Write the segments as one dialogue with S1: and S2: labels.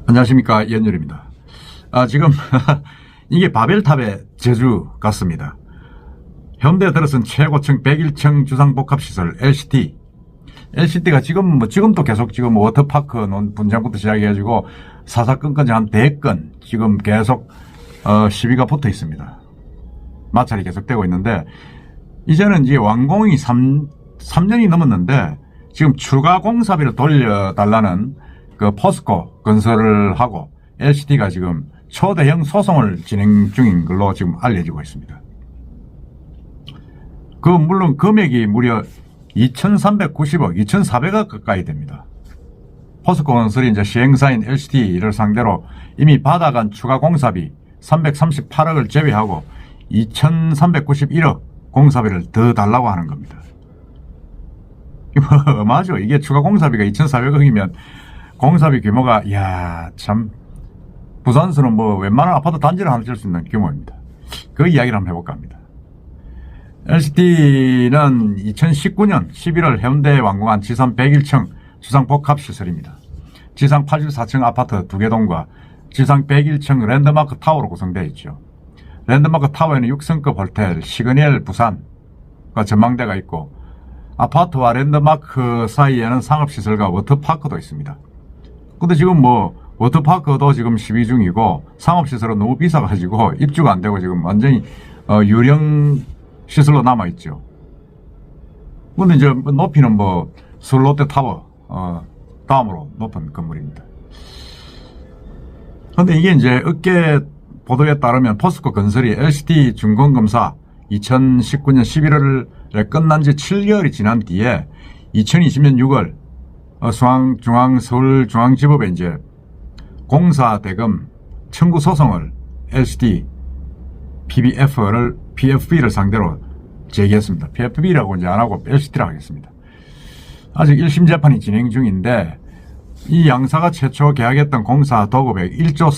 S1: 안녕하십니까, 연율입니다. 지금 이게 바벨탑의 저주 같습니다. 현대에 들어선 최고층 101층 주상복합시설 LCT. LCT가 지금도 계속 지금 워터파크 분쟁부터 시작해가지고 사사건까지 한 100건 지금 계속 시비가 붙어 있습니다. 마찰이 계속되고 있는데, 이제는 이제 완공이 3년이 넘었는데 지금 추가 공사비를 돌려달라는 그 포스코 건설을 하고 LCT가 지금 초대형 소송을 진행 중인 걸로 지금 알려지고 있습니다. 물론 금액이 무려 2,390억, 2,400억 가까이 됩니다. 포스코 건설이 이제 시행사인 LCT를 상대로 이미 받아간 추가 공사비 338억을 제외하고 2,391억 공사비를 더 달라고 하는 겁니다. 맞아. 이게 추가 공사비가 2,400억이면 공사비 규모가, 참, 부산서는 웬만한 아파트 단지를 하나 질 수 있는 규모입니다. 그 이야기를 한번 해볼까 합니다. LCT는 2019년 11월 해운대에 완공한 지상 101층 주상복합시설입니다. 지상 84층 아파트 2개 동과 지상 101층 랜드마크 타워로 구성되어 있죠. 랜드마크 타워에는 6성급 호텔 시그니엘 부산과 전망대가 있고, 아파트와 랜드마크 사이에는 상업시설과 워터파크도 있습니다. 근데 지금 워터파크도 지금 시비 중이고, 상업시설은 너무 비싸가지고 입주가 안 되고 지금 완전히 유령 시설로 남아있죠. 근데 이제 높이는 슬롯대 타워 다음으로 높은 건물입니다. 근데 이게 이제 업계 보도에 따르면 포스코 건설이 LCT 준공검사 2019년 11월에 끝난 지 7개월이 지난 뒤에 2020년 6월 서울중앙지법에 이제 공사 대금 청구 소송을 LCT PFB를 상대로 제기했습니다. PFB라고 이제 안 하고 LCT라고 하겠습니다. 아직 1심 재판이 진행 중인데, 이 양사가 최초 계약했던 공사 도급액 1조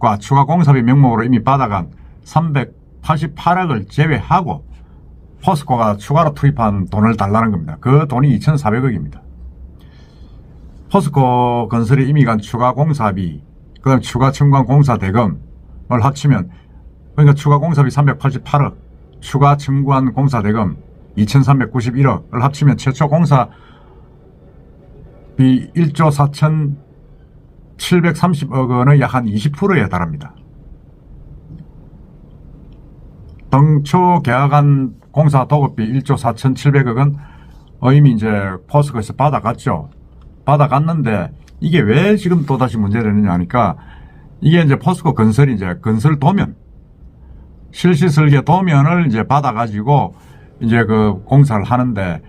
S1: 4,700억과 추가 공사비 명목으로 이미 받아간 388억을 제외하고 포스코가 추가로 투입한 돈을 달라는 겁니다. 그 돈이 2,400억입니다. 포스코 건설이 이미 간 추가 공사비, 그 다음 추가 청구한 공사 대금을 합치면, 그러니까 추가 공사비 388억, 추가 청구한 공사 대금 2,391억을 합치면 최초 공사비 1조 4,730억 원의 약 한 20%에 달합니다. 당초 계약한 공사 도급비 1조 4,700억은 이미 이제 포스코에서 받아갔죠. 받아갔는데 이게 왜 지금 또다시 문제되느냐 하니까, 이게 이제 포스코 건설이 이제 건설 도면, 실시 설계 도면을 이제 받아가지고 이제 그 공사를 하는데,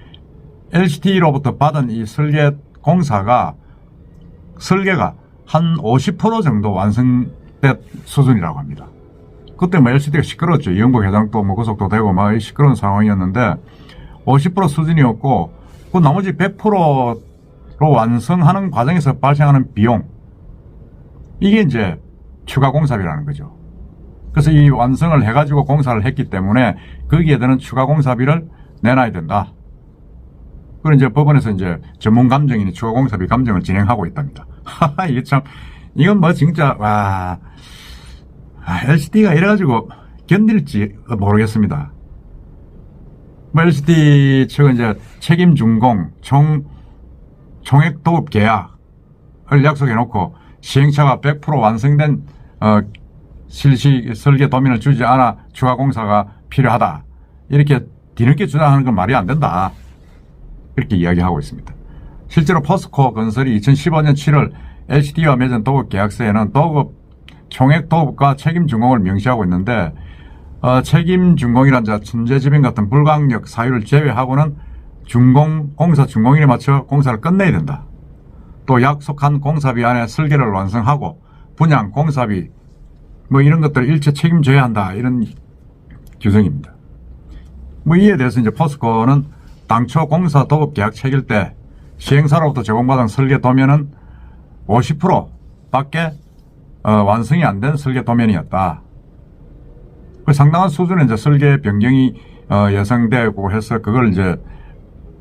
S1: LCT로부터 받은 이 설계가 한 50% 정도 완성된 수준이라고 합니다. 그때 LCT가 시끄러웠죠. 이영국 회장도 구속도 되고 시끄러운 상황이었는데 50% 수준이었고, 그 나머지 100%로 완성하는 과정에서 발생하는 비용, 이게 이제 추가 공사비라는 거죠. 그래서 이 완성을 해가지고 공사를 했기 때문에 거기에 드는 추가 공사비를 내놔야 된다. 그리고 이제 법원에서 이제 전문 감정인이 추가 공사비 감정을 진행하고 있답니다. 이게 참, 이건 진짜, LCT가 이래가지고 견딜지 모르겠습니다. LCT 측은 이제 책임 준공, 총액 도급 계약을 약속해놓고 시행차가 100% 완성된 실시 설계 도면을 주지 않아 추가 공사가 필요하다, 이렇게 뒤늦게 주장하는 건 말이 안 된다, 이렇게 이야기하고 있습니다. 실제로 포스코 건설이 2015년 7월 LCT와 맺은 도급 계약서에는 총액 도급과 책임 준공을 명시하고 있는데, 책임 준공이란 천재지변 같은 불강력 사유를 제외하고는 공사 준공일에 맞춰 공사를 끝내야 된다. 또 약속한 공사비 안에 설계를 완성하고 분양, 공사비 이런 것들을 일체 책임져야 한다, 이런 규정입니다. 이에 대해서 이제 포스코는 당초 공사 도급 계약 체결 때 시행사로부터 제공받은 설계 도면은 50%밖에 완성이 안 된 설계 도면이었다. 상당한 수준의 이제 설계 변경이 예상되고 해서 그걸 이제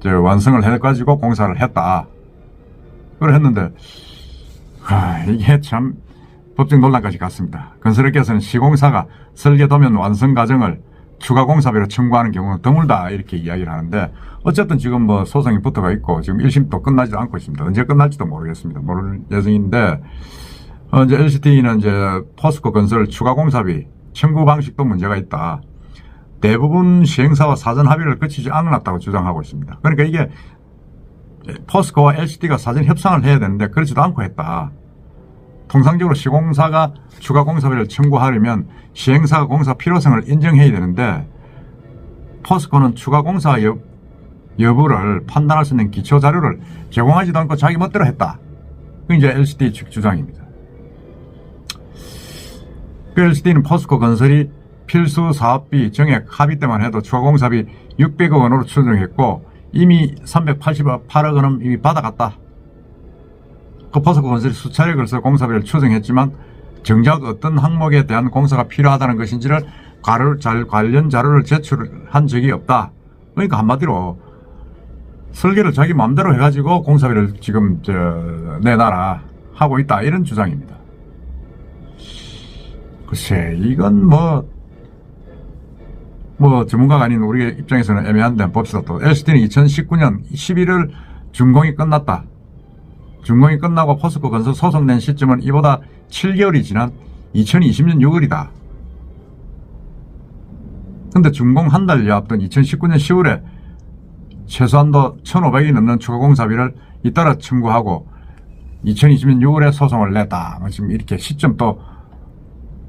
S1: 완성을 해가지고 공사를 했다. 그걸 했는데 이게 참 법적 논란까지 갔습니다. 건설업계에서는 시공사가 설계도면 완성 과정을 추가 공사비로 청구하는 경우는 드물다 이렇게 이야기를 하는데 어쨌든 지금 뭐 소송이 붙어가 있고 지금 1심도 끝나지도 않고 있습니다. 언제 끝날지도 모르겠습니다. 모를 예정인데 이제 LCT는 이제 포스코 건설 추가 공사비 청구 방식도 문제가 있다. 대부분 시행사와 사전 합의를 거치지 않았다고 주장하고 있습니다. 그러니까 이게 포스코와 LCT가 사전 협상을 해야 되는데 그렇지도 않고 했다. 통상적으로 시공사가 추가 공사비를 청구하려면 시행사가 공사 필요성을 인정해야 되는데 포스코는 추가 공사 여부를 판단할 수 있는 기초 자료를 제공하지도 않고 자기 멋대로 했다. 그게 이제 LCT 측 주장입니다. LCT는 포스코 건설이 필수 사업비 정액 합의 때만 해도 추가 공사비 600억 원으로 추정했고 이미 388억 원은 이미 받아갔다. 그 포스코 건설이 수차례 걸쳐 공사비를 추정했지만 정작 어떤 항목에 대한 공사가 필요하다는 것인지를 관련 자료를 제출한 적이 없다. 그러니까 한마디로 설계를 자기 마음대로 해가지고 공사비를 지금 내놔라 하고 있다 이런 주장입니다. 글쎄 이건 뭐 전문가가 아닌 우리 입장에서는 애매한데 봅시다. 또 LCT는 2019년 11월 준공이 끝났다. 준공이 끝나고 포스코 건설 소송된 시점은 이보다 7개월이 지난 2020년 6월이다. 근데 준공 한 달여 앞둔 2019년 10월에 최소한도 1,500이 넘는 추가 공사비를 잇따라 청구하고 2020년 6월에 소송을 냈다. 지금 이렇게 시점 또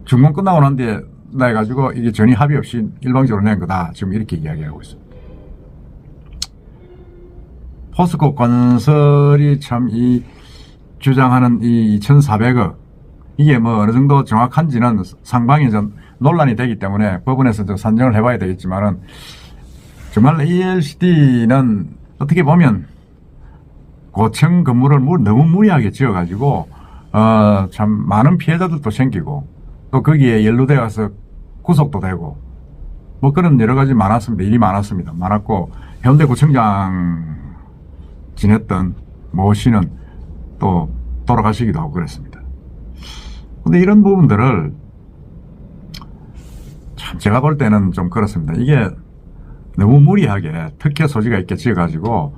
S1: 준공 끝나고 난 뒤에 내가지고 이게 전혀 합의 없이 일방적으로 낸 거다. 지금 이렇게 이야기하고 있습니다. 포스코 건설이 참 이 주장하는 이 2,400억 이게 뭐 어느 정도 정확한지는 상방이 좀 논란이 되기 때문에 법원에서 좀 산정을 해봐야 되겠지만은 정말 LCT는 어떻게 보면 고층 건물을 너무 무리하게 지어가지고 참 많은 피해자들도 생기고 또 거기에 연루되어 가서 구속도 되고 뭐 그런 여러 가지 많았습니다. 일이 많았고 현대구청장 지냈던 모 씨는 또 돌아가시기도 하고 그랬습니다. 근데 이런 부분들을 참 제가 볼 때는 좀 그렇습니다. 이게 너무 무리하게 특혜 소지가 있게 지어가지고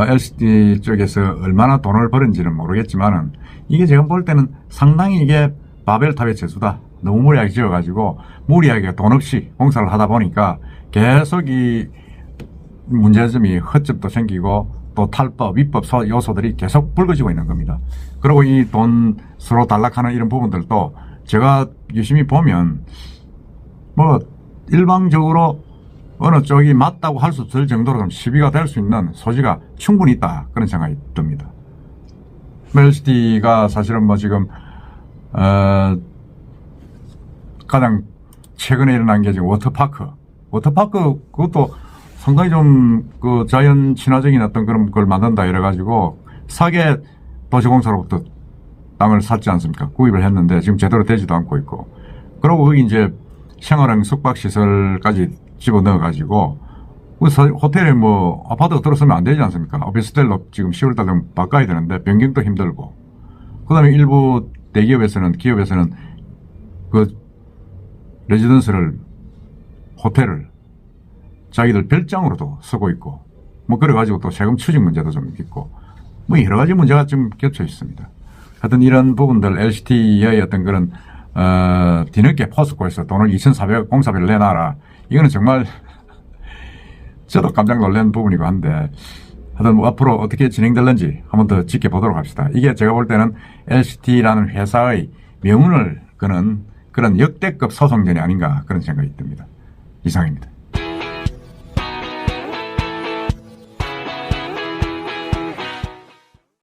S1: LCT 쪽에서 얼마나 돈을 벌은지는 모르겠지만은 이게 제가 볼 때는 상당히 이게 바벨탑의 재수다. 너무 무리하게 지어가지고 무리하게 돈 없이 공사를 하다 보니까 계속 이 문제점이 허점도 생기고 또 탈법, 위법 요소들이 계속 불거지고 있는 겁니다. 그리고 이 돈 서로 단락하는 이런 부분들도 제가 유심히 보면 뭐 일방적으로 어느 쪽이 맞다고 할 수 없을 정도로 좀 시비가 될 수 있는 소지가 충분히 있다. 그런 생각이 듭니다. LCT가 사실은 뭐 지금 가장 최근에 일어난 게 지금 워터파크 그것도 상당히 좀 그 자연 친화적인 어떤 그런 걸 만든다 이래가지고 사계 도시공사로부터 땅을 샀지 않습니까? 구입을 했는데 지금 제대로 되지도 않고 있고 그리고 거기 이제 생활형 숙박시설까지 집어넣어가지고 호텔에 뭐 아파트가 들어서면 안 되지 않습니까? 오피스텔로 지금 10월달 되면 바꿔야 되는데 변경도 힘들고 그 다음에 일부 대기업에서는 기업에서는 그 레지던스를 호텔을 자기들 별장으로도 쓰고 있고 뭐 그래가지고 또 세금 추징 문제도 좀 있고 뭐 여러 가지 문제가 좀 겹쳐 있습니다. 하여튼 이런 부분들 LCT의 어떤 그런 뒤늦게 포스코에서 돈을 2,400억 공사비를 내놔라. 이거는 정말 저도 깜짝 놀란 부분이고 한데 하여튼 뭐 앞으로 어떻게 진행될는지 한번 더 지켜보도록 합시다. 이게 제가 볼 때는 LCT라는 회사의 명운을 거는 그런 역대급 소송전이 아닌가 그런 생각이 듭니다. 이상입니다.